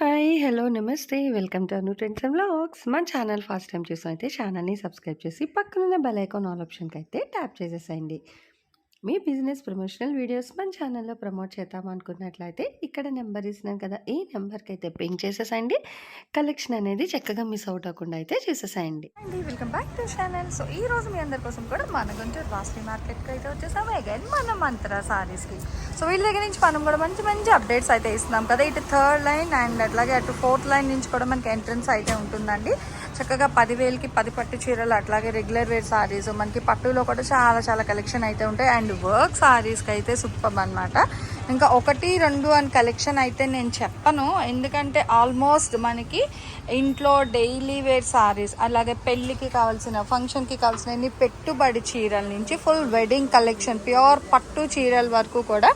Hi! Hello! నమస్తే. Welcome to Anu trends and vlogs. మన channel first time చూసినైతే ఛానల్‌ని subscribe చేసి పక్కనున్న బెల్ ఐకాన్ ఆల్ ఆప్షన్‌కైతే ట్యాప్ చేసేసేయండి. మీ బిజినెస్ ప్రమోషనల్ వీడియోస్ మన ఛానల్‌లో ప్రమోట్ చేద్దాం అనుకున్నట్లయితే ఇక్కడ నెంబర్ ఇస్తున్నాను కదా! ఈ నెంబర్‌కైతే పింగ్ చేసేసేయండి. కలెక్షన్ అనేది చక్కగా మిస్ అవుట్ అవ్వకుండా అయితే చూసేసేయండి. అండి welcome back to channel. So ఈ రోజు మీ అందరి కోసం కూడా మన గుంటూరు వాసవి మార్కెట్కి అయితే వచ్చేసాము అగైన్ మన మంత్ర సారీస్కి. సో వీళ్ళ దగ్గర నుంచి మనం కూడా మంచి మంచి అప్డేట్స్ అయితే ఇస్తున్నాం కదా. ఇటు థర్డ్ లైన్ అండ్ అట్లాగే అటు ఫోర్త్ లైన్ నుంచి కూడా మనకి ఎంట్రన్స్ అయితే ఉంటుందండి. చక్కగా 10,000కి 10 పట్టు చీరలు, అట్లాగే రెగ్యులర్ వేర్ సారీస్, మనకి పట్టులో కూడా చాలా చాలా కలెక్షన్ అయితే ఉంటాయి. అండ్ వర్క్ సారీస్కి అయితే సూపర్ అనమాట. ఇంకా 1, 2 అని కలెక్షన్ అయితే నేను చెప్పను, ఎందుకంటే ఆల్మోస్ట్ మనకి ఇంట్లో డైలీ వేర్ సారీస్, అలాగే పెళ్ళికి కావాల్సిన, ఫంక్షన్కి కావాల్సిన ఎన్ని పెట్టుబడి చీరల నుంచి ఫుల్ వెడ్డింగ్ కలెక్షన్, ప్యూర్ పట్టు చీరల వరకు కూడా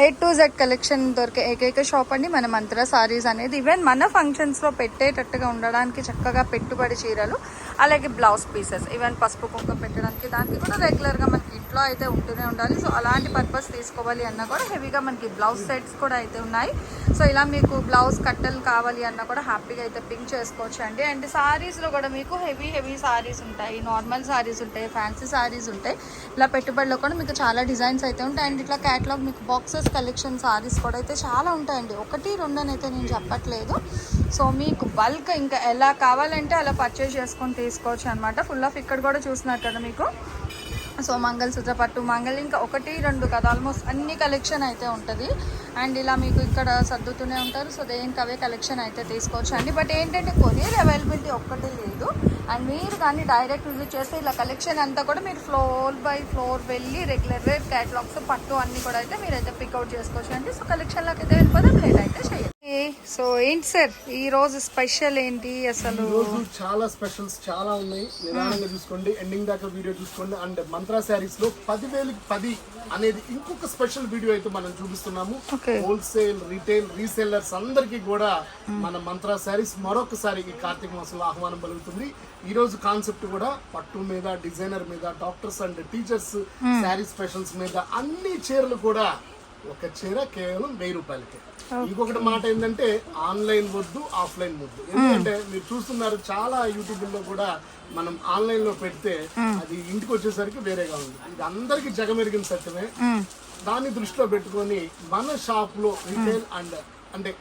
A to Z కలెక్షన్ దొరికే ఏకైక షాప్ అండి మన మంత్ర సారీస్ అనేది. ఈవెన్ మన ఫంక్షన్స్లో పెట్టేటట్టుగా ఉండడానికి చక్కగా పెట్టుబడి చీరలు, అలాగే బ్లౌజ్ పీసెస్, ఈవెన్ పసుపు కుంకుమ పెట్టడానికి దానికి కూడా రెగ్యులర్గా మనకి ఇంట్లో అయితే ఉంటూనే ఉండాలి. సో అలాంటి పర్పస్ తీసుకోవాలి అన్నా కూడా హెవీగా మనకి బ్లౌజ్ సెట్స్ కూడా అయితే ఉన్నాయి. సో ఇలా మీకు బ్లౌజ్ కట్టలు కావాలి అన్నా కూడా హ్యాపీగా అయితే పింక్ చేసుకోవచ్చు అండి. అండ్ సారీస్లో కూడా మీకు హెవీ సారీస్ ఉంటాయి, నార్మల్ సారీస్ ఉంటాయి, ఫ్యాన్సీ సారీస్ ఉంటాయి. ఇలా పెట్టుబడిలో కూడా మీకు చాలా డిజైన్స్ అయితే ఉంటాయి. అండ్ ఇట్లా క్యాటలాగ్ మీకు బాక్సెస్ కలెక్షన్ సారీస్ కూడా అయితే చాలా ఉంటాయండి. 1, 2 అని అయితే నేను చెప్పట్లేదు. సో మీకు బల్క్ ఇంకా ఎలా కావాలంటే అలా పర్చేస్ చేసుకొని తీసుకోవచ్చు అనమాట. ఫుల్ ఆఫ్ ఇక్కడ కూడా చూస్తున్నారు కదా మీకు. సో మంగళసూత్ర పట్టు, మంగళ, ఇంకా 1, 2 కదా, ఆల్మోస్ట్ అన్ని కలెక్షన్ అయితే ఉంటుంది. అండ్ ఇలా మీకు ఇక్కడ సర్దుతూనే ఉంటారు. సో దేనికి అవే కలెక్షన్ అయితే తీసుకోవచ్చు అండి. బట్ ఏంటంటే కొరియర్ అవైలబిలిటీ ఒక్కటే లేదు. అండ్ మీరు కానీ డైరెక్ట్ విజిట్ చేస్తే ఇలా కలెక్షన్ అంతా కూడా మీరు ఫ్లోర్ బై ఫ్లోర్ వెళ్ళి రెగ్యులర్ వేర్ క్యాటలాగ్స్, పట్టు అన్ని కూడా అయితే మీరైతే పిక్అవుట్ చేసుకోవచ్చు అండి. సో కలెక్షన్లోకి అయితే వెళ్ళిపోదాం, లేట్ అయితే చేయాలి. సో ఏంటి సార్ ఈ రోజు స్పెషల్ ఏంటి అసలు? రోజు చాలా స్పెషల్స్ చాలా ఉన్నాయి. నిదానంగా చూసుకోండి, ఎండింగ్ దాకా వీడియో చూసుకోండి. అండ్ మంత్రా శారీస్ లో 10,000కి 10 అనేది ఇంకొక స్పెషల్ వీడియో అయితే మనం చూపిస్తున్నాము. హోల్సేల్, రీటైల్, రీసెల్లర్స్ అందరికీ కూడా మన మంత్రా శారీస్ మరొకసారి ఈ కార్తీక మాసంలో ఆహ్వానం పలుకుతుంది. ఈ రోజు కాన్సెప్ట్ కూడా పట్టు మీద, డిజైనర్ మీద, doctors and teachers sari specials మీద అన్ని చీరలు కూడా ఒక చీర కేవలం 1000 రూపాయలకి. ఇంకొకటి మాట ఏంటంటే ఆన్లైన్ వద్దు, ఆఫ్లైన్ వద్దు. ఎందుకంటే మీరు చూస్తున్నారు చాలా యూట్యూబ్ లో కూడా మనం ఆన్లైన్ లో పెడితే అది ఇంటికి వచ్చేసరికి వేరేగా ఉంది. ఇది అందరికి జగమెరిగిన సత్యమే. దాన్ని దృష్టిలో పెట్టుకొని మన షాప్ లో రిటైల్ అండ్ అంటే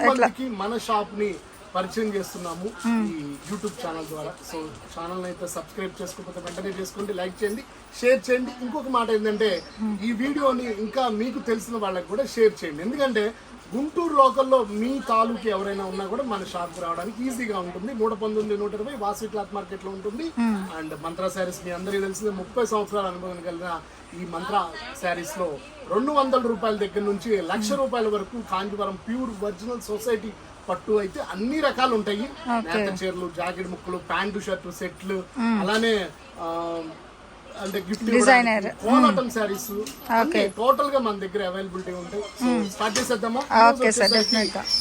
మందికి మన షాప్ ని పరిచయం చేస్తున్నాము ఈ యూట్యూబ్ ఛానల్ ద్వారా. సో ఛానల్ అయితే సబ్స్క్రైబ్ చేసుకోకపోతే వెంటనే చేసుకోండి, లైక్ చేయండి, షేర్ చేయండి. ఇంకొక మాట ఏంటంటే ఈ వీడియోని ఇంకా మీకు తెలిసిన వాళ్ళకి కూడా షేర్ చేయండి. ఎందుకంటే గుంటూరు లోకల్లో మీ తాలూకు ఎవరైనా ఉన్నా కూడా మన షాప్ రావడానికి ఈజీగా ఉంటుంది. 119, 120 వాసవి క్లాత్ మార్కెట్ లో ఉంటుంది. అండ్ మంత్రా శారీస్ మీ అందరికీ తెలిసింది, 30 సంవత్సరాల అనుభవం కలిగిన ఈ మంత్రా శారీస్ లో 200 రూపాయల దగ్గర నుంచి 1,00,000 రూపాయల వరకు కాంజీవరం ప్యూర్ ఒరిజినల్ సొసైటీ పట్టు అయితే అన్ని రకాలు ఉంటాయి. నేత చీరలు, జాకెట్ ముక్కలు, ప్యాంటు షర్టు సెట్లు, అలానే అంటే గిఫ్ట్ డిజైనర్ కోలాటం శారీస్ టోటల్ గా మన దగ్గర అవైలబిలిటీ ఉంటాయి. సో స్టార్ట్ చేసేద్దామా?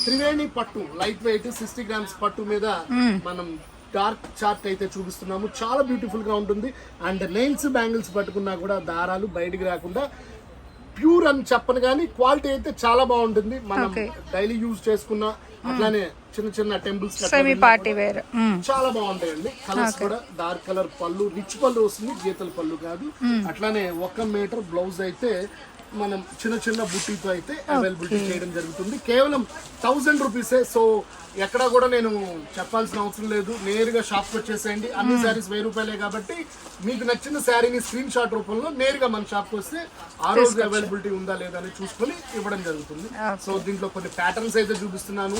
త్రివేణి పట్టు లైట్ వెయిట్ 60 గ్రామ్స్ పట్టు మీద మనం డార్క్ చార్ట్ అయితే చూపిస్తున్నాము. చాలా బ్యూటిఫుల్ గా ఉంటుంది. అండ్ నెయిల్స్, బ్యాంగిల్స్ పట్టుకున్నా కూడా దారాలు బయటికి రాకుండా ప్యూర్ అని చెప్పను కానీ క్వాలిటీ అయితే చాలా బాగుంటుంది. మనం డైలీ యూజ్ చేసుకున్న, అట్లానే చిన్న చిన్న టెంపుల్స్ చాలా బాగుంటాయండి. కలర్స్ కూడా డార్క్ కలర్ పళ్ళు, రిచ్ పళ్ళు వస్తుంది, గీతల పళ్ళు కాదు. అట్లానే 1 మీటర్ బ్లౌజ్ అయితే మనం చిన్న చిన్న బుట్టీతో అయితే అవైలబిలిటీ చేయడం జరుగుతుంది. కేవలం 1000 రూపీసే. సో ఎక్కడా కూడా నేను చెప్పాల్సిన అవసరం లేదు, నేరుగా షాప్కి వచ్చేసేయండి. అన్ని శారీస్ 1000 రూపాయలే కాబట్టి మీకు నచ్చిన శారీని స్క్రీన్ షాట్ రూపంలో నేరుగా మన షాప్కి వస్తే ఆ రోజు అవైలబిలిటీ ఉందా లేదా అని చూసుకొని ఇవ్వడం జరుగుతుంది. సో దీంట్లో కొన్ని ప్యాటర్న్స్ అయితే చూపిస్తున్నాను.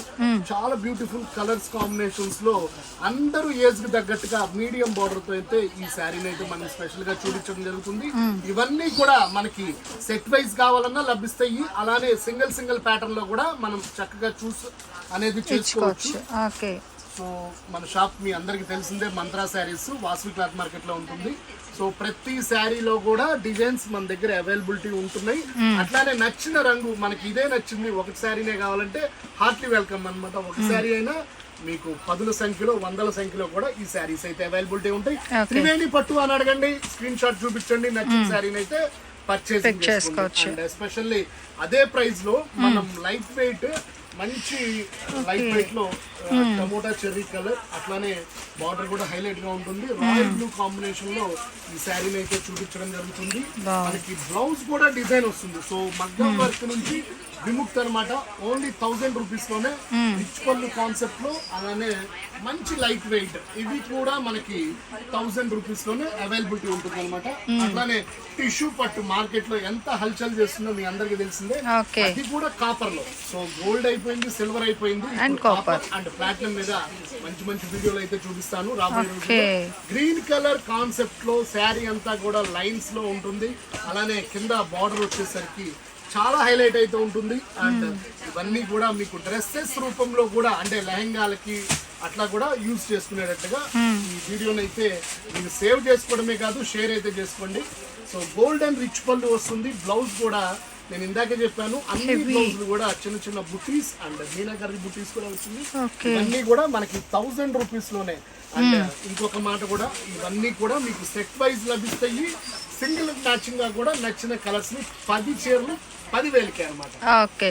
చాలా బ్యూటిఫుల్ కలర్స్ కాంబినేషన్స్ లో అందరూ ఏజ్ కి తగ్గట్టుగా మీడియం బోర్డర్ తో అయితే ఈ శారీని అయితే మనం స్పెషల్ గా చూపించడం జరుగుతుంది. ఇవన్నీ కూడా మనకి సెట్ వైజ్ కావాలన్నా లభిస్తాయి. అలానే సింగిల్ ప్యాటర్న్ లో కూడా మనం చక్కగా చూస్ అనేది చేసుకోవచ్చు. సో మన షాప్ మీ అందరికి తెలిసిందే, మంత్రా శారీస్ వాసవి క్లాత్ మార్కెట్ లో ఉంటుంది. సో ప్రతి శారీలో కూడా డిజైన్స్ మన దగ్గర అవైలబిలిటీ ఉంటున్నాయి. అట్లానే నచ్చిన రంగు మనకి ఇదే నచ్చింది, ఒక శారీనే కావాలంటే హార్ట్లీ వెల్కమ్ అన్నమాట. ఒక శారీ అయినా మీకు 10ల సంఖ్యలో, 100ల సంఖ్యలో కూడా ఈ శారీస్ అయితే అవైలబిలిటీ ఉంటాయి. త్రివేణి పట్టు అని అడగండి, స్క్రీన్ షాట్ చూపించండి, నచ్చిన శారీని అయితే పర్చేస్ చేసుకోవచ్చు. ఎస్పెషల్లీ అదే ప్రైస్ లో మనం లైట్ వెయిట్ మంచి లైట్ వెయిట్ లో టమోటా చెర్రీ కలర్, అట్లానే బార్డర్ కూడా హైలైట్ గా ఉంటుంది. రాయల్ బ్లూ కాంబినేషన్ లో ఈ శారీని అయితే చూపించడం జరుగుతుంది. మనకి బ్లౌజ్ కూడా డిజైన్ వస్తుంది. సో మగ్గం వర్క్ నుంచి విముక్తి అనమాట. ఓన్లీ 1000 రూపీస్ లోనే రిచ్ పళ్ళు కాన్సెప్ట్ లో, అలానే మంచి లైట్ వెయిట్. ఇది కూడా మనకి 1000 రూపీస్ లోనే అవైలబిలిటీ ఉంటుంది అనమాట. అట్లానే టిష్యూ పట్టు మార్కెట్ లో ఎంత హల్చల్ చేస్తుందో మీ అందరికి తెలిసిందే. అది కూడా కాపర్ లో. సో గోల్డ్ అయిపోయింది, సిల్వర్ అయిపోయింది, కాపర్ అండ్ ప్లాటినం మీద మంచి మంచి వీడియోలు అయితే చూపిస్తాను రాబోయే రోజుల్లో. గ్రీన్ కలర్ కాన్సెప్ట్ లో శారీ అంతా కూడా లైన్స్ లో ఉంటుంది. అలానే కింద బార్డర్ వచ్చేసరికి చాలా హైలైట్ అయితే ఉంటుంది. అండ్ ఇవన్నీ కూడా మీకు డ్రెస్సెస్ రూపంలో కూడా, అంటే లెహంగాలకి అట్లా కూడా యూజ్ చేసుకునేటట్టుగా ఈ వీడియోని అయితే మీరు సేవ్ చేసుకోవడమే కాదు, షేర్ అయితే చేసుకోండి. సో గోల్డ్ అండ్ రిచ్ పళ్ళు వస్తుంది. బ్లౌజ్ కూడా నేను ఇందాకే చెప్పాను, అన్ని బ్లౌజులు కూడా చిన్న చిన్న బుటీస్ అండ్ మీనాకరి బుటీస్ కూడా వచ్చింది. ఇవన్నీ కూడా మనకి 1000 రూపీస్ లోనే. అండ్ ఇంకొక మాట కూడా, ఇవన్నీ కూడా మీకు సెట్ వైజ్ లభిస్తాయి. సింగిల్ మ్యాచింగ్ గా కూడా నచ్చిన కలర్స్ ని 10 చీరలు 10,000కే అనమాట. ఓకే.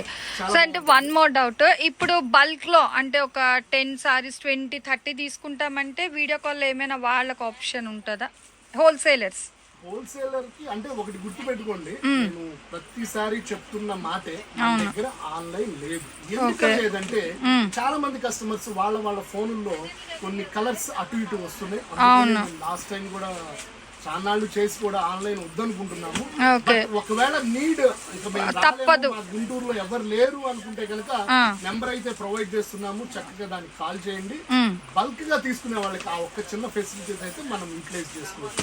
సో అంటే వన్ మోర్ డౌట్, ఇప్పుడు బల్క్ లో అంటే ఒక 10 సారీస్ 20, 30 తీసుకుంటామంటే వీడియో కాల్ ఏమైనా వాళ్ళకి ఆప్షన్ ఉంటుందా? హోల్సేలర్ కి అంటే ఒకటి గుర్తు పెట్టుకోండి, నేను ప్రతిసారి చెప్తున్న మాటే, మన దగ్గర ఆన్లైన్ లేదు. ఎందుకు లేదంటే చాలా మంది కస్టమర్స్ వాళ్ళ ఫోన్లో కొన్ని కలర్స్ అటు ఇటు వస్తున్నాయి. లాస్ట్ టైం కూడా చాలాళ్ళు చేసి కూడా ఆన్లైన్ వద్దనుకుంటున్నాము. ఒకవేళ నీడ్ తప్పదు, గుంటూరులో ఎవరు లేరు అనుకుంటే కనుక నెంబర్ అయితే ప్రొవైడ్ చేస్తున్నాము. చక్కగా దానికి కాల్ చేయండి. బల్క్ గా తీసుకునే వాళ్ళకి ఆ ఒక్క చిన్న ఫెసిలిటీస్ అయితే మనం యూటిలైజ్ చేసుకోవచ్చు.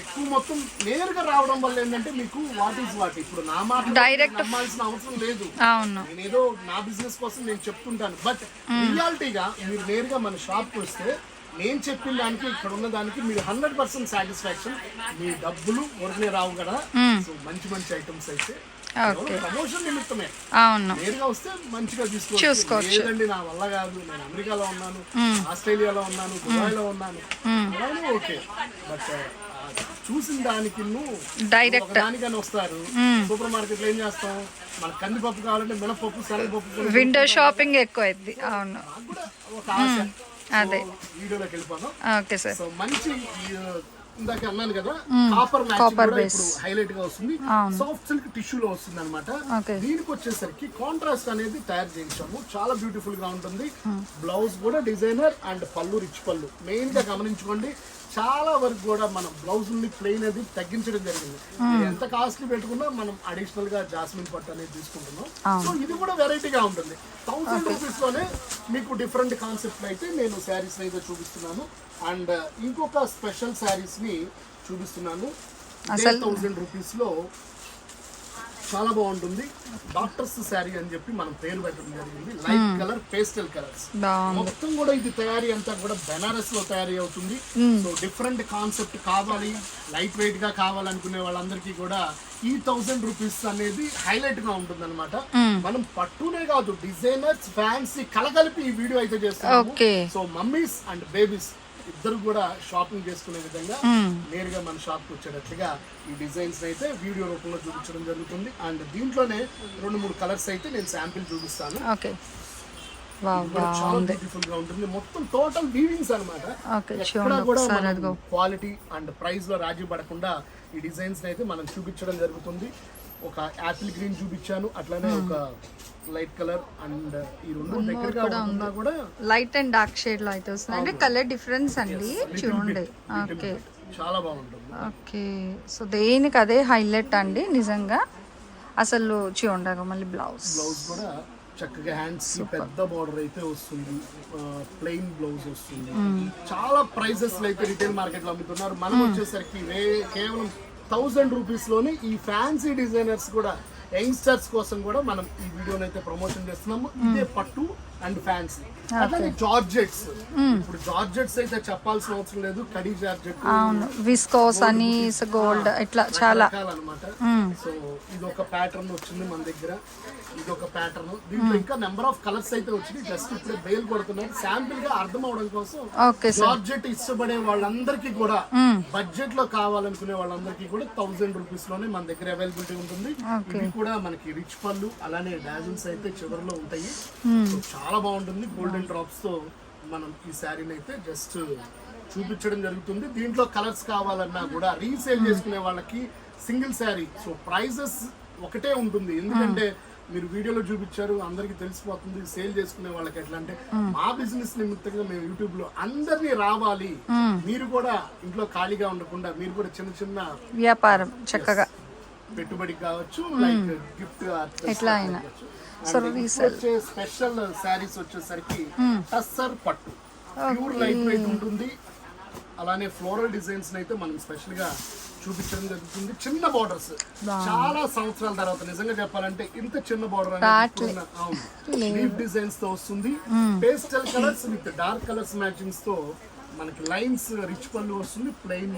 ఎక్కువ మొత్తం నేరుగా రావడం వల్ల ఏంటంటే మీకు వాట్ ఈస్ వాట్, ఇప్పుడు నా మాట డైరెక్ట్ నమ్మాల్సిన అవసరం లేదు. నేనేదో నా బిజినెస్ కోసం నేను చెప్తుంటాను, బట్ రియాలిటీగా మీరు నేరుగా మన షాప్ కి వస్తే నేను చెప్పిన దానికి ఇక్కడ ఉన్న దానికి మీరు 100% సాటిస్ఫాక్షన్. మీ డబ్బులు ఊరికే రావు కదా. సో మంచి మంచి ఐటమ్స్ అయితే ప్రమోషన్ నిమిత్తమే నేరుగా వస్తే మంచిగా తీసుకోవచ్చు. లేదండి నా వల్ల కాదు, నేను అమెరికాలో ఉన్నాను, ఆస్ట్రేలియాలో ఉన్నాను, దుబాయ్లో ఉన్నాను, అలానే ఓకే. బట్ చూసిన దానికి డైరెక్ట్ దానికని వస్తారు. సూపర్ మార్కెట్ లో ఏం చేస్తాం, మన కందిపప్పు కావాలంటే మినపప్పు, శనగపప్పు, విండో షాపింగ్ ఎక్కువ అయింది. అవును, ఒక ఆశ. అదే వీడియోలోకి వెళ్ళిపోదాం. Okay sir. సో మంచి ఇందాక అన్నాను కదా, కాపర్ మ్యాచింగ్ ఇప్పుడు హైలైట్ గా వస్తుంది. సాఫ్ట్ సిల్క్ టిష్యూలో వస్తుంది అనమాట. దీనికి వచ్చేసరికి కాంట్రాస్ట్ అనేది తయారు చేయించాము. చాలా బ్యూటిఫుల్ గా ఉంటుంది. బ్లౌజ్ కూడా డిజైనర్ అండ్ పళ్ళు రిచ్ పళ్ళు. మెయిన్ గా గమనించుకోండి, చాలా వరకు కూడా మనం బ్లౌజ్ ప్లెయిన్ అది తగ్గించడం జరిగింది. ఎంత కాస్ట్లీ పెట్టుకున్నా మనం అడిషనల్ గా జాస్మిన్ పట్టు అనేది తీసుకుంటున్నాం. సో ఇది కూడా వెరైటీగా ఉంటుంది. 1000 రూపీస్ లోనే మీకు డిఫరెంట్ కాన్సెప్ట్ అయితే నేను శారీస్ అయితే చూపిస్తున్నాను. అండ్ ఇంకొక స్పెషల్ శారీస్ ని చూపిస్తున్నాను. 1000 రూపీస్ లో చాలా బాగుంటుంది. డాక్టర్స్ శారీ అని చెప్పి మనం పేరు పెట్టడం జరిగింది. లైట్ కలర్, పేస్టల్ కలర్స్ మొత్తం కూడా ఇది తయారీ అంతా కూడా బెనారస్ లో తయారీ అవుతుంది. సో డిఫరెంట్ కాన్సెప్ట్ కావాలి, లైట్ వెయిట్ గా కావాలనుకునే వాళ్ళందరికీ కూడా ఈ 1000 రూపీస్ అనేది హైలైట్ గా ఉంటుంది అనమాట. మనం పట్టునే కాదు, డిజైనర్స్, ఫ్యాన్సీ కలగలిపి ఈ వీడియో అయితే చేస్తాము. సో మమ్మీస్ అండ్ బేబీస్ ఇద్దరు కూడా షాపింగ్ చేసుకునే విధంగా నేరుగా మన షాప్ కి వచ్చేటట్లుగా ఈ డిజైన్స్ అయితే వీడియో రూపంలో చూపించడం జరుగుతుంది. అండ్ దీంట్లోనే 2-3 కలర్స్ అయితే నేను శాంపిల్ చూపిస్తాను. చాలా బ్యూటిఫుల్ గా ఉంటుంది. మొత్తం టోటల్ వీవింగ్స్ అనమాట. ఎక్కడ కూడా క్వాలిటీ అండ్ ప్రైస్ లో రాజీ పడకుండా ఈ డిజైన్స్ అయితే మనం చూపించడం జరుగుతుంది. ఒక యాపిల్ గ్రీన్ చూపించాను, అట్లానే ఒక లైట్ కలర్ అండ్ ఈ రెండు దగ్గరగా ఉన్నా కూడా లైట్ అండ్ డార్క్ షేడ్ లో అయితే వస్తుంది. అంటే కలర్ డిఫరెన్స్ అండి, చూడండి. ఓకే, చాలా బాగుంటుంది. ఓకే, సో దేనికి అదే హైలైట్ అండి నిజంగా. అసలు చూడండి, మళ్ళీ బ్లౌజ్ కూడా చక్కగా హ్యాండ్స్ పెద్ద బార్డర్ అయితే వస్తుంది. ప్లెయిన్ బ్లౌజ్ వస్తుంది. చాలా ప్రైసెస్ అయితే రిటైల్ మార్కెట్ లో అమ్ముతున్నారు. మనం వచ్చేసరికి కేవలం 1000 రూపీస్ లోనే ఈ ఫ్యాన్సీ డిజైనర్స్ కూడా, యంగ్స్టర్స్ కోసం కూడా మనం ఈ వీడియోని అయితే ప్రమోషన్ చేస్తున్నాము. ఇదే పట్టు అండ్ ఫ్యాన్సీ. అట్లానే జార్జెట్స్. ఇప్పుడు జార్జెట్స్ అయితే చెప్పాల్సిన అవసరం లేదు. కడీ జార్జెట్, విస్కోస్ అని, గోల్డ్, ఇట్లా చాలా అనమాట. సో ఇది ఒక ప్యాటర్న్ వచ్చింది మన దగ్గర. ఇది ఒక ప్యాటర్న్. దీంట్లో ఇంకా నెంబర్ ఆఫ్ కలర్స్ అయితే వచ్చింది. జస్ట్ ఇప్పుడే బెయిల్ కొడుతున్నారు శాంపిల్ గా అర్థం అవడం కోసం. జార్జెట్ ఇష్టపడే వాళ్ళందరికీ కూడా, బడ్జెట్ లో కావాలనుకునే వాళ్ళందరికీ కూడా 1000 రూపీస్ లోనే మన దగ్గర అవైలబిలిటీ ఉంటుంది. ఇది కూడా మనకి రిచ్ పళ్ళు అలానే డాజిల్స్ అయితే చివరిలో ఉంటాయి. సో చాలా బాగుంటుంది. గోల్డెన్ డ్రాప్స్ తో మనం ఈ శారీని అయితే జస్ట్ చూపించడం జరుగుతుంది. దీంట్లో కలర్స్ కావాలన్నా కూడా రీసేల్ చేసుకునే వాళ్ళకి సింగిల్ శారీ. సో ప్రైజెస్ ఒకటే ఉంటుంది, ఎందుకంటే మీరు వీడియోలో చూపించారు, అందరికి తెలిసిపోతుంది. సేల్ చేసుకునే వాళ్ళకి ఎట్లా అంటే, మా బిజినెస్ నిమిత్తంగా మేము యూట్యూబ్ లో అందరినీ రావాలి, మీరు కూడా ఇంట్లో ఖాళీగా ఉండకుండా మీరు కూడా చిన్న చిన్న వ్యాపారం చక్కగా పెట్టుబడికి కావచ్చు, లైక్ గిఫ్ట్ ఎట్లా అయినా. వచ్చే స్పెషల్ శారీస్ వచ్చేసరికి టస్సర్ పట్టు ప్యూర్ లైట్ వెయిట్ ఉంటుంది. అలానే ఫ్లోరల్ డిజైన్స్ అయితే మనం స్పెషల్ గా చూపించడం జరుగుతుంది. చిన్న బార్డర్స్ చాలా సంవత్సరాల తర్వాత నిజంగా చెప్పాలంటే ఇంత చిన్న బార్డర్ లీఫ్ డిజైన్స్ తో వస్తుంది. Pastel colours with dark colours matchings తో మనకి లైన్స్ రిచ్ పళ్ళు వస్తుంది. ప్లెయిన్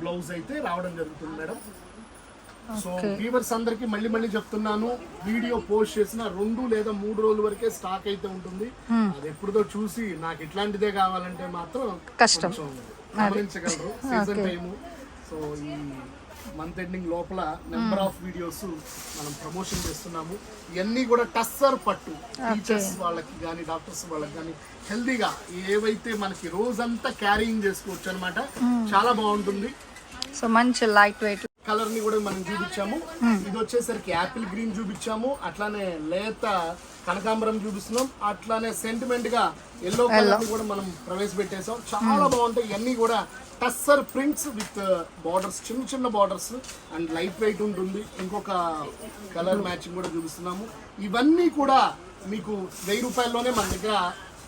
బ్లౌజ్ అయితే రావడం జరుగుతుంది మేడం. సో వ్యూవర్స్ అందరికి మళ్ళీ మళ్ళీ చెప్తున్నాను, వీడియో పోస్ట్ చేసిన 2 లేదా 3 రోజుల వరకే స్టాక్ అయితే ఉంటుంది. అది ఎప్పుడుదో చూసి నాకు ఇట్లాంటిదే కావాలంటే మాత్రం కష్టం గమనించగలరు. Season time. సో ఈ మంత్ ఎండింగ్ లోపల నెంబర్ ఆఫ్ వీడియోస్ మనం ప్రమోషన్ చేస్తున్నాము. ఇవన్నీ కూడా టస్సర్ పట్టు టీచర్స్ వాళ్ళకి కానీ డాక్టర్స్ వాళ్ళకి కానీ హెల్దీగా ఏవైతే మనకి రోజంతా క్యారీయింగ్ చేసుకోవచ్చు అనమాట. చాలా బాగుంటుంది. సో మంచి లైట్ వెయిట్ కలర్ ని కూడా మనం చూపించాము. ఇది వచ్చేసరికి యాపిల్ గ్రీన్ చూపించాము, అట్లానే లేత కనకాంబరం చూపిస్తున్నాం, అట్లానే సెంటిమెంట్ గా ఎల్లో కలర్ ని కూడా మనం ప్రవేశపెట్టేసాం. చాలా బాగుంటాయి. ఇవన్నీ కూడా టస్సర్ ప్రింట్స్ విత్ బార్డర్స్, చిన్న చిన్న బార్డర్స్ అండ్ లైట్ వెయిట్ ఉంటుంది. ఇంకొక కలర్ మ్యాచింగ్ కూడా చూపిస్తున్నాము. ఇవన్నీ కూడా మీకు 1000 రూపాయల్లోనే మన దగ్గర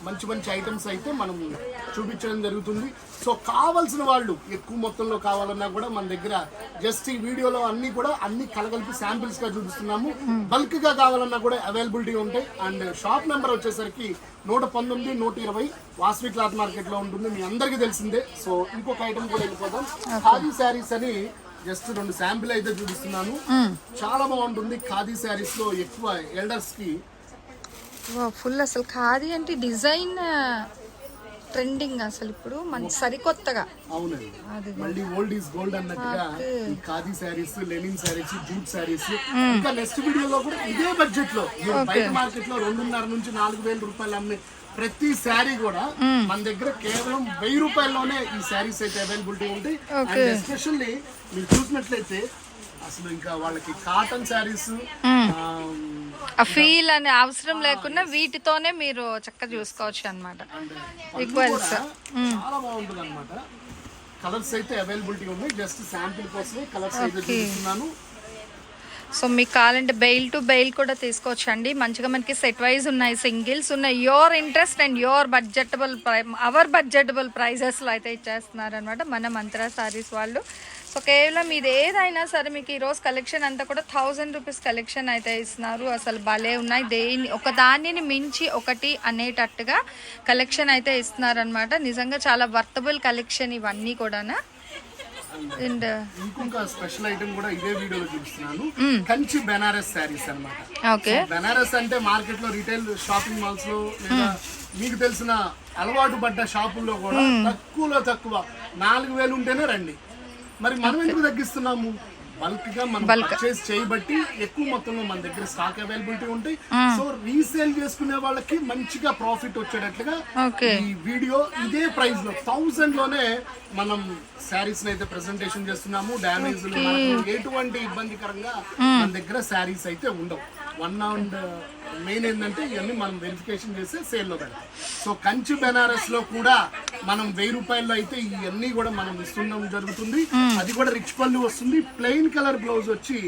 మంచి మంచి ఐటమ్స్ అయితే మనం చూపించడం జరుగుతుంది. సో కావాల్సిన వాళ్ళు ఎక్కువ మొత్తంలో కావాలన్నా కూడా మన దగ్గర జస్ట్ ఈ వీడియోలో అన్ని కలగలిపి శాంపిల్స్ గా చూపిస్తున్నాము. బల్క్ గా కావాలన్నా కూడా అవైలబిలిటీ ఉంటాయి. అండ్ షాప్ నెంబర్ వచ్చేసరికి 119, 120 వాసవి క్లాత్ మార్కెట్ లో ఉంటుంది, మీ అందరికీ తెలిసిందే. సో ఇంకొక ఐటమ్ కూడా వెళ్ళిపోదాం. ఖాదీ శారీస్ అని జస్ట్ 2 శాంపిల్ అయితే చూపిస్తున్నాను. చాలా బాగుంటుంది. ఖాదీ శారీస్ లో ఎక్కువ ఎల్డర్స్ కి ఫుల్ అసలు ఖాదీ అంటే డిజైన్ ట్రెండింగ్ అసలు ఇప్పుడు మంచి సరికొత్తగా. అవునండి, మళ్ళీ ఓల్డ్ ఈజ్ గోల్డ్ అన్నట్టుగా ఈ ఖాదీ శారీస్, లెనిన్ శారీస్, జూట్ శారీస్ ఇంకా నెక్స్ట్ వీడియోలో కూడా ఇదే బడ్జెట్ లో బయట మార్కెట్ లో 2.5 నుంచి 4,000 రూపాయలు అమ్మే ప్రతి శారీ కూడా మన దగ్గర కేవలం 1000 రూపాయల్లోనే ఈ శారీస్ అయితే అవైలబిలిటీ ఉంటాయి. అండ్ ఎస్పెషల్లీ మీరు చూసినట్లయితే అసలు ఇంకా వాళ్ళకి కాటన్ శారీస్ ఆ ఫీల్ అనే అవసరం లేకుండా వీటితోనే మీరు చక్కగా చూసుకోవచ్చు అన్నమాట. ఈక్వల్స్ చాలా బాగుంటుంది అనమాట. కలర్స్ అయితే అవైలబిలిటీ ఉన్నాయి. జస్ట్ శాంపిల్ కోసమే కలర్స్ అయితే చూపిస్తున్నాను. సో మీకు కావాలంటే బెయిల్ టు బెయిల్ కూడా తీసుకోవచ్చు అండి. మంచిగా మనకి సెట్ వైజ్ ఉన్నాయి, సింగిల్స్ ఉన్నాయి. Your interest and your budgetable our budgetable ప్రైజెస్లో అయితే ఇచ్చేస్తున్నారు అనమాట మన మంత్రా సారీస్ వాళ్ళు. సో కేవలం ఇది ఏదైనా సరే మీకు ఈరోజు కలెక్షన్ అంతా కూడా 1000 రూపీస్ కలెక్షన్ అయితే ఇస్తున్నారు. అసలు భలే ఉన్నాయి. ఒక దానిని మించి ఒకటి అనేటట్టుగా కలెక్షన్ అయితే ఇస్తున్నారు అనమాట. నిజంగా చాలా వర్తబుల్ కలెక్షన్ ఇవన్నీ కూడా. అండ్ ఇంకొక స్పెషల్ ఐటమ్ కూడా ఇదే వీడియోలో చూపిస్తున్నాను. కంచి బెనారస్ శారీస్ అన్నమాట. ఓకే, బెనారస్ అంటే మార్కెట్ లో రీటైల్ షాపింగ్ మాల్స్ లో లేదా మీకు తెలిసిన అలవాటు పడ్డ షాపుల్లో కూడా తక్కువలో తక్కువ 4,000 ఉంటేనే రండి. మరి మనం ఎందుకు తగ్గిస్తున్నాము? బల్క్ గా మనం పర్చేస్ చేయబట్టి ఎక్కువ మొత్తంలో మన దగ్గర స్టాక్ అవైలబిలిటీ ఉంటాయి. సో రీసేల్ చేసుకునే వాళ్ళకి మంచిగా ప్రాఫిట్ వచ్చేటట్లుగా ఈ వీడియో ఇదే ప్రైస్ లో 1000 లోనే మనం శారీస్ అయితే ప్రెజెంటేషన్ చేస్తున్నాము. డ్యామేజ్ ఎటువంటి ఇబ్బందికరంగా మన దగ్గర శారీస్ అయితే ఉండవు. వన్ అండ్ మెయిన్ ఏంటంటే ఇవన్నీ మనం వెరిఫికేషన్ చేసి సేల్లో పెడతాం. సో కంచి బెనారస్ లో కూడా మనం 1000 రూపాయల్లో అయితే ఇవన్నీ కూడా మనం ఇస్తుండడం జరుగుతుంది. అది కూడా రిచ్ పళ్ళు వస్తుంది. ప్లెయిన్ కలర్ బ్లౌజ్ వచ్చి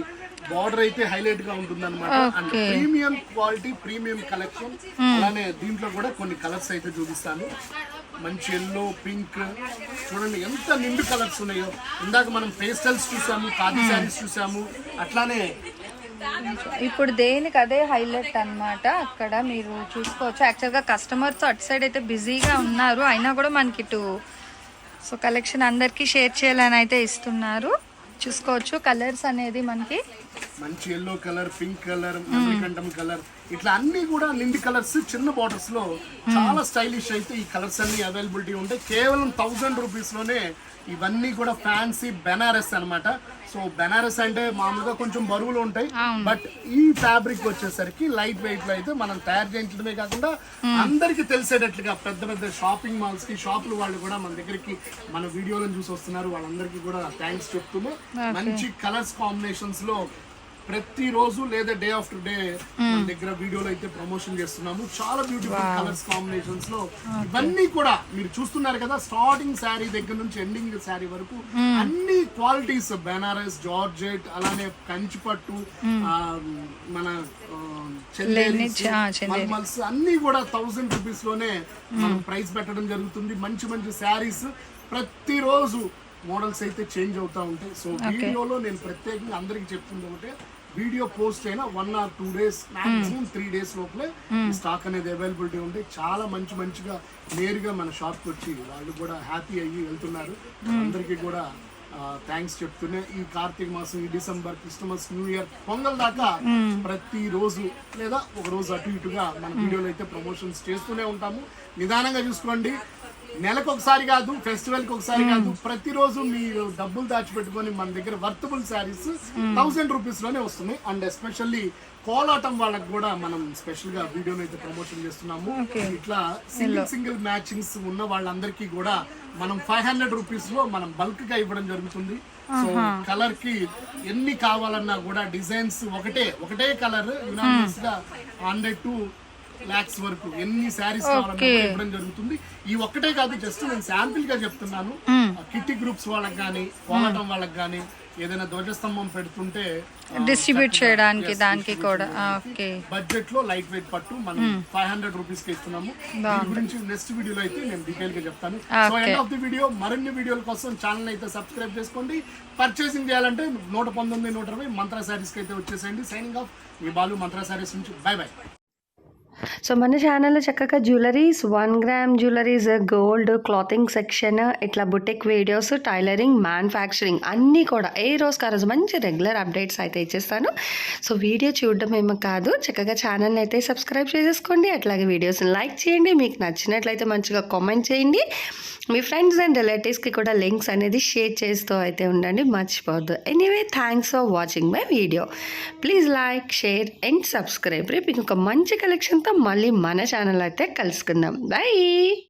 బార్డర్ అయితే హైలైట్ గా ఉంటుంది అనమాట. And premium quality, premium collection. అలానే దీంట్లో కూడా కొన్ని కలర్స్ అయితే చూపిస్తాను. మంచి ఎల్లో, పింక్ చూడండి ఎంత నిండు కలర్స్ ఉన్నాయో. ఇందాక మనం పేస్టల్స్ చూసాము, ఖాదీ శారీస్ చూసాము. అట్లానే ఇప్పుడు దేనికి అదే హైలైట్ అన్నమాట. అక్కడ మీరు చూసుకోవచ్చు. యాక్చువల్గా కస్టమర్స్ అటు సైడ్ అయితే బిజీగా ఉన్నారు, అయినా కూడా మనకి ఇటు సో కలెక్షన్ అందరికీ షేర్ చేయాలని అయితే ఇస్తున్నారు. చూసుకోవచ్చు కలర్స్ అనేది మనకి మంచి ఎల్లో కలర్, పింక్ కలర్, మల్లికంఠం కలర్ ఇట్లా అన్ని కూడా నిండి కలర్స్ చిన్న బార్డర్స్ లో చాలా స్టైలిష్ అయితే ఈ కలర్స్ అన్ని అవైలబిలిటీ ఉంటాయి. కేవలం 1000 రూపీస్ లోనే ఇవన్నీ కూడా ఫ్యాన్సీ బెనారస్ అన్నమాట. సో బెనారస్ అంటే మామూలుగా కొంచెం బరువులు ఉంటాయి, బట్ ఈ ఫ్యాబ్రిక్ వచ్చేసరికి లైట్ వెయిట్ లో అయితే మనం తయారు చేయించడమే కాకుండా అందరికి తెలిసేటట్లుగా పెద్ద పెద్ద షాపింగ్ మాల్స్ కి షాపులు వాళ్ళు కూడా మన దగ్గరికి మన వీడియోలను చూసి వస్తున్నారు. వాళ్ళందరికీ కూడా థ్యాంక్స్ చెప్తూనే మంచి కలర్స్ కాంబినేషన్స్ లో ప్రతిరోజు లేదా డే ఆఫ్టర్ డే మన దగ్గర వీడియోలో అయితే ప్రమోషన్ చేస్తున్నాము. చాలా బ్యూటిఫుల్ కలర్స్ కాంబినేషన్స్ లో ఇవన్నీ కూడా మీరు చూస్తున్నారు కదా. స్టార్టింగ్ శారీ దగ్గర నుంచి ఎండింగ్ శారీ వరకు అన్ని క్వాలిటీస్ బెనారస్, జార్జెట్, అలానే కంచిపట్టు, మన మల్మల్స్ అన్ని కూడా 1000 రూపీస్ లోనే మనం ప్రైస్ పెట్టడం జరుగుతుంది. మంచి మంచి శారీస్ ప్రతిరోజు మోడల్స్ అయితే చేంజ్ అవుతా ఉంటాయి. సో వీడియోలో నేను ప్రత్యేకంగా అందరికి చెప్తుంది ఒకటే, వీడియో పోస్ట్ అయినా 1 or 2 days మాక్సిమం 3 days లోపలే స్టాక్ అనేది అవైలబిలిటీ ఉంటాయి. చాలా మంచిగా నేరుగా మన షాప్ కి వచ్చి వాళ్ళు కూడా హ్యాపీ అయ్యి వెళ్తున్నారు. అందరికీ కూడా థ్యాంక్స్ చెప్తూనే ఈ కార్తీక మాసం, ఈ December, Christmas, new year, pongal దాకా ప్రతి రోజు లేదా ఒక రోజు అటు ఇటుగా మన వీడియోలో అయితే ప్రమోషన్స్ చేస్తూనే ఉంటాము. నిదానంగా చూసుకోండి. నెలకు ఒకసారి కాదు, ఫెస్టివల్ కి ఒకసారి కాదు, ప్రతిరోజు మీరు డబ్బులు దాచిపెట్టుకొని మన దగ్గర వర్తబుల్ శారీస్ 1000 రూపీస్ లోనే వస్తున్నాయి. అండ్ ఎస్పెషల్లీ కోలాటం వాళ్ళకి కూడా మనం స్పెషల్ గా వీడియోని అయితే ప్రమోషన్ చేస్తున్నాము. ఇట్లా సింగిల్ మ్యాచింగ్స్ ఉన్న వాళ్ళందరికీ కూడా మనం 500 రూపీస్ లో మనం బల్క్ గా ఇవ్వడం జరుగుతుంది. సో కలర్ కి ఎన్ని కావాలన్నా కూడా డిజైన్స్ ఒకటే కలర్ యునానిమస్ గా 100 to lakhs వరకు ఎన్ని శారీస్ కావాలన్నా ఇవ్వడం జరుగుతుంది. ఈ ఒక్కటే కాదు, జస్ట్ నేను శాంపిల్ గా చెప్తున్నాను. కిట్టి గ్రూప్స్ వాళ్ళకి కానీ, కోలాటం వాళ్ళకి కానీ ఏదైనా ధ్వజస్తంభం పెడుతుంటే డిస్ట్రిబ్యూట్ చేయడానికి దానికి కూడా బడ్జెట్ లో లైట్ వెయిట్ పట్టు మనం 500 రూపీస్ కి ఇస్తున్నాము. దీని గురించి నెక్స్ట్ వీడియోలో అయితే నేను డీటెయిల్ గా చెప్తాను. So end of the video మరిన్ని వీడియోల కోసం ఛానల్ అయితే సబ్స్క్రైబ్ చేసుకోండి. పర్చేసింగ్ చేయాలంటే 119, 120 మంత్రా శారీస్ కి అయితే వచ్చేసేయండి. సైనింగ్ ఆఫ్, మీ బాలు, మంత్రా శారీస్ నుంచి. By by. సో మన ఛానల్లో చక్కగా jewelleries, 1 gram jewelleries, gold, clothing section, ఇట్లా బుటిక్ వీడియోస్, టైలరింగ్, మ్యానుఫ్యాక్చరింగ్ అన్నీ కూడా ఏ రోజుకి ఆ రోజు మంచి రెగ్యులర్ అప్డేట్స్ అయితే ఇచ్చేస్తాను. సో వీడియో చూడడం ఏమో కాదు, చక్కగా ఛానల్ని అయితే సబ్స్క్రైబ్ చేసేసుకోండి. అట్లాగే వీడియోస్ని లైక్ చేయండి. మీకు నచ్చినట్లయితే మంచిగా కామెంట్ చేయండి. మీ ఫ్రెండ్స్ అండ్ రిలేటివ్స్కి కూడా లింక్స్ అనేది షేర్ చేస్తూ అయితే ఉండండి, మర్చిపోవద్దు. Anyway, thanks for watching my video. Please like, share and subscribe. రేపు ఇంకొక మంచి కలెక్షన్తో మళ్ళీ మన ఛానల్ అయితే కలుసుకుందాం. బై.